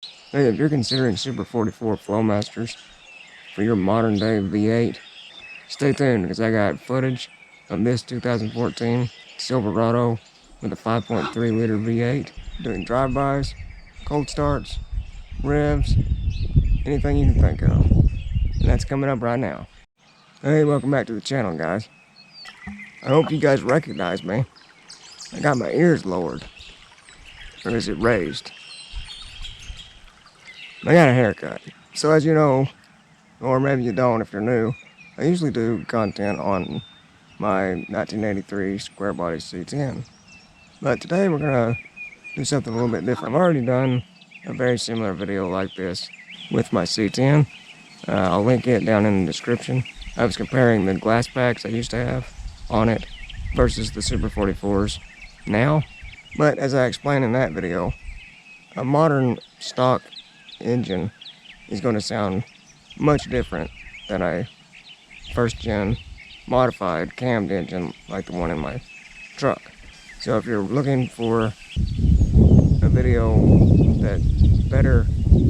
Hey, if you're considering Super 44 Flowmasters for your modern day V8, stay tuned because I got footage of this 2014 Silverado with a 5.3 liter V8 doing drive-bys, cold starts, revs, anything you can think of. And that's coming up right now. Hey, welcome back to the channel, guys. I hope you guys recognize me. I got my ears lowered. Or is it raised? I got a haircut. So as you know, or maybe you don't if you're new, I usually do content on my 1983 square body C10. But today we're gonna do something a little bit different. I've already done a very similar video like this with my C10. I'll link it down in the description. I was comparing the glass packs I used to have on it versus the Super 44s now. But as I explained in that video, a modern stock engine is going to sound much different than a first gen modified cammed engine like the one in my truck. So if you're looking for a video that better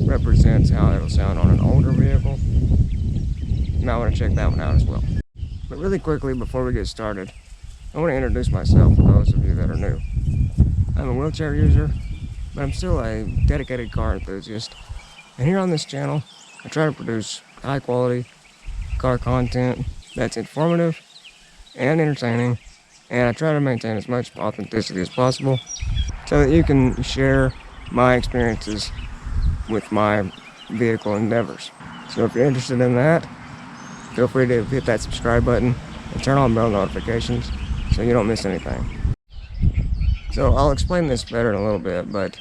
represents how it'll sound on an older vehicle, you might want to check that one out as well. But really quickly before we get started, I want to introduce myself for those of you that are new. I'm a wheelchair user, but I'm still a dedicated car enthusiast. And here on this channel, I try to produce high quality car content that's informative and entertaining, and I try to maintain as much authenticity as possible so that you can share my experiences with my vehicle endeavors. So if you're interested in that, feel free to hit that subscribe button and turn on bell notifications so you don't miss anything. So I'll explain this better in a little bit, but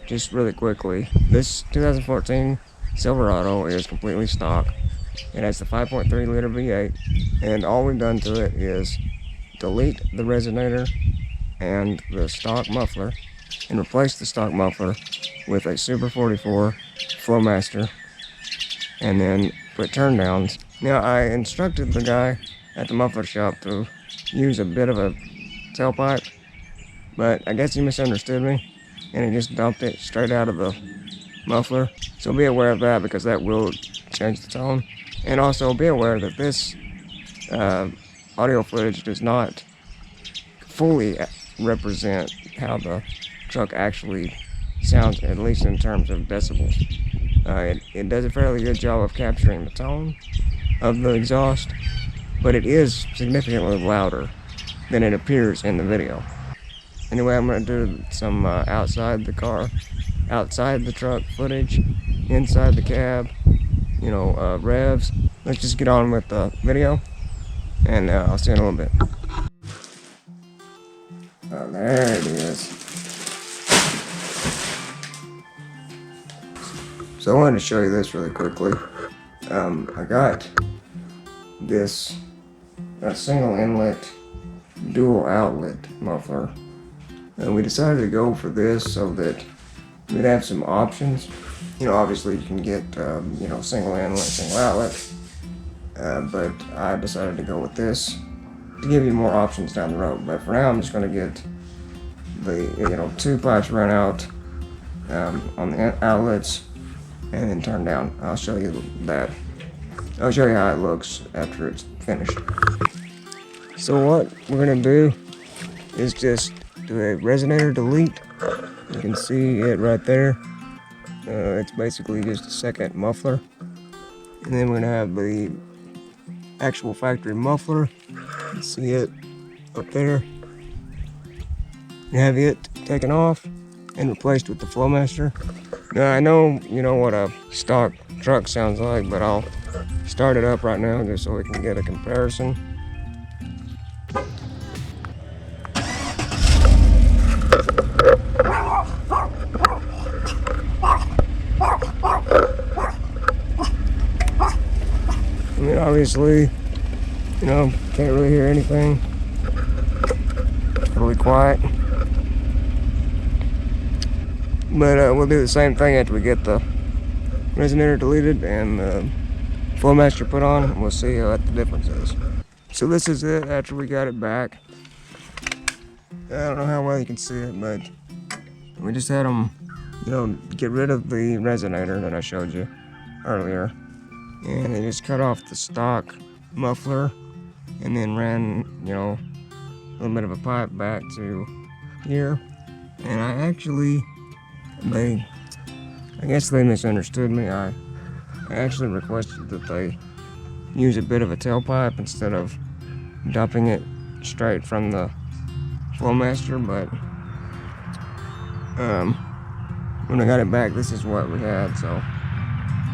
just really quickly, this 2014 Silverado is completely stock. It has the 5.3 liter V8, and all we've done to it is delete the Resonator and the stock muffler and replace the stock muffler with a Super 44 Flowmaster and then put turn downs. Now I instructed the guy at the muffler shop to use a bit of a tailpipe, but I guess he misunderstood me and he just dumped it straight out of the muffler. So be aware of that because that will change the tone. And also be aware that this audio footage does not fully represent how the truck actually sounds, at least in terms of decibels. It does a fairly good job of capturing the tone of the exhaust, but it is significantly louder than it appears in the video. Anyway, I'm going to do some outside the truck footage, inside the cab, revs. Let's just get on with the video, and I'll see you in a little bit. Oh, there it is. So I wanted to show you this really quickly. I got this single inlet, dual outlet muffler. And we decided to go for this so that we'd have some options. Obviously you can get, single inlet, single outlet. But I decided to go with this to give you more options down the road. But for now, I'm just going to get the, two pipes run out on the outlets and then turn down. I'll show you that. I'll show you how it looks after it's finished. So what we're going to do is just do a resonator delete. You can see it right there. It's basically just a second muffler. And then we're going to have the actual factory muffler. You can see it up there. You have it taken off and replaced with the Flowmaster. Now I know you know what a stock truck sounds like, but I'll start it up right now just so we can get a comparison. I mean, obviously, can't really hear anything. Totally quiet. But we'll do the same thing after we get the resonator deleted and the Flowmaster put on, and we'll see what the difference is. So this is it after we got it back. I don't know how well you can see it, but we just had them get rid of the resonator that I showed you earlier. And I just cut off the stock muffler and then ran, a little bit of a pipe back to here. And I guess they misunderstood me. I actually requested that they use a bit of a tailpipe instead of dumping it straight from the Flowmaster, but when I got it back, this is what we had, so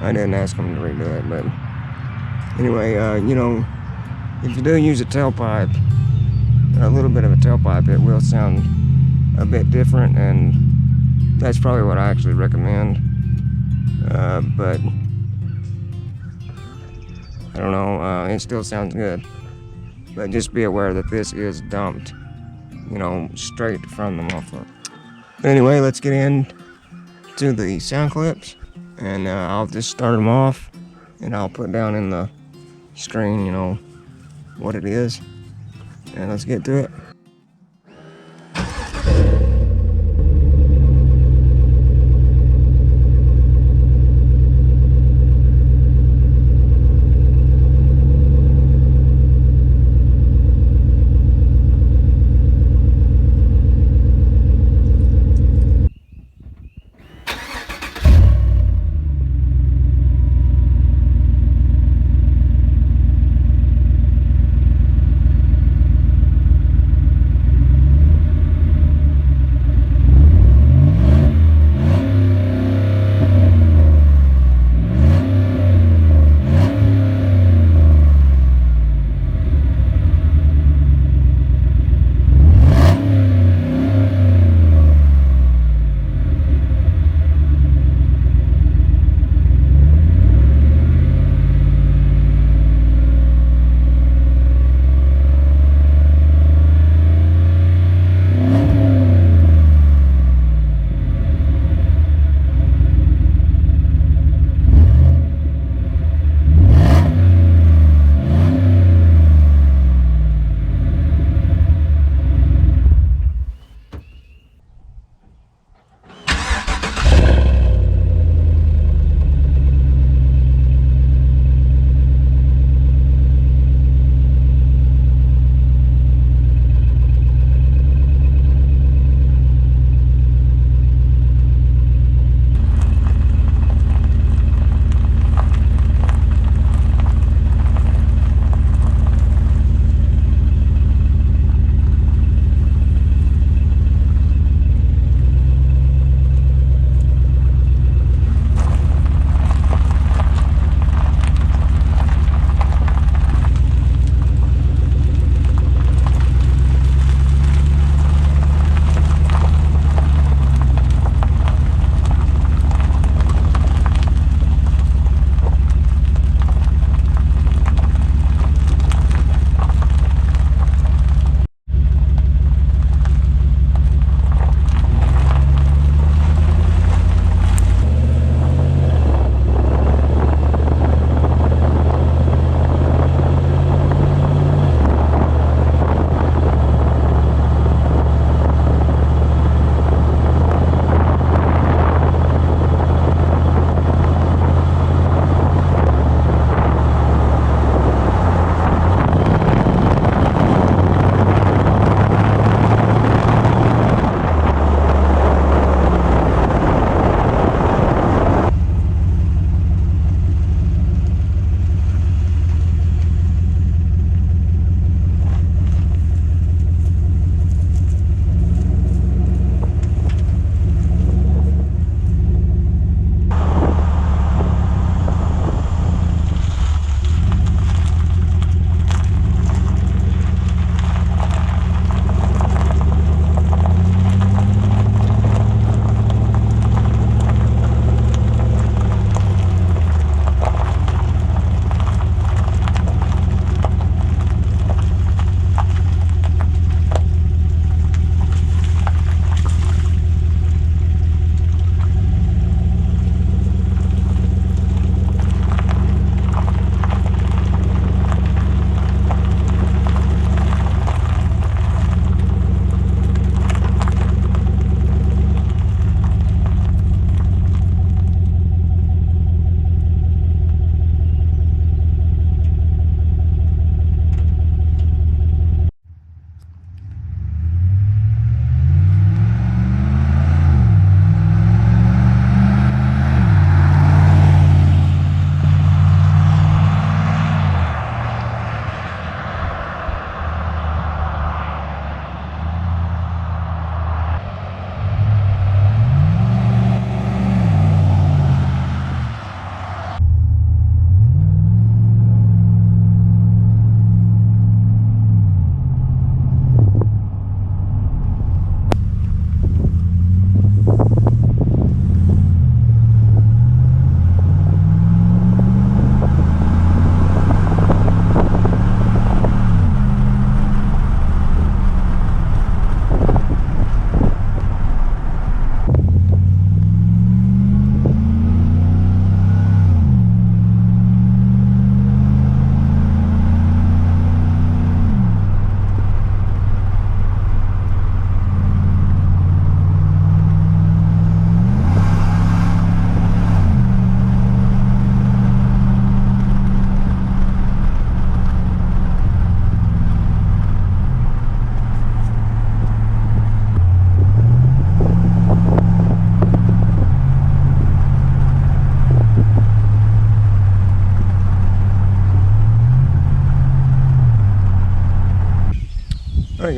I didn't ask them to redo it. But anyway, if you do use a tailpipe, a little bit of a tailpipe, it will sound a bit different, and that's probably what I actually recommend. But I don't know, it still sounds good. But just be aware that this is dumped, straight from the muffler. But anyway, let's get into the sound clips, and I'll just start them off, and I'll put down in the screen, what it is, and let's get to it.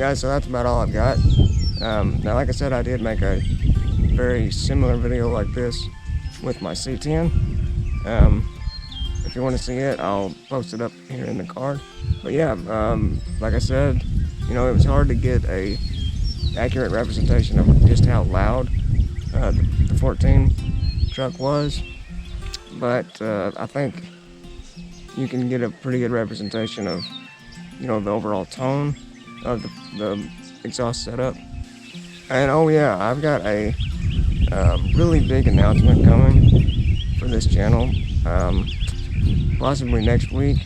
guys, so that's about all I've got. Now, like I said, I did make a very similar video like this with my C10. If you want to see it, I'll post it up here in the card. But yeah, like I said, you know, it was hard to get a accurate representation of just how loud the 14 truck was. But I think you can get a pretty good representation of, you know, the overall tone of the exhaust setup. And oh yeah, I've got a really big announcement coming for this channel. Possibly next week,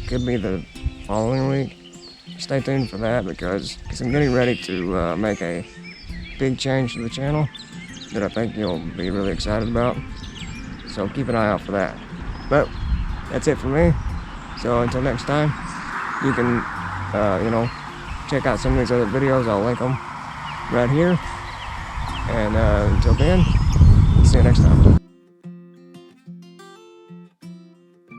could be the following week. Stay tuned for that because I'm getting ready to make a big change to the channel that I think you'll be really excited about. So keep an eye out for that. But that's it for me. So until next time, you can, you know, check out some of these other videos. I'll link them right here. And until then, see you next time.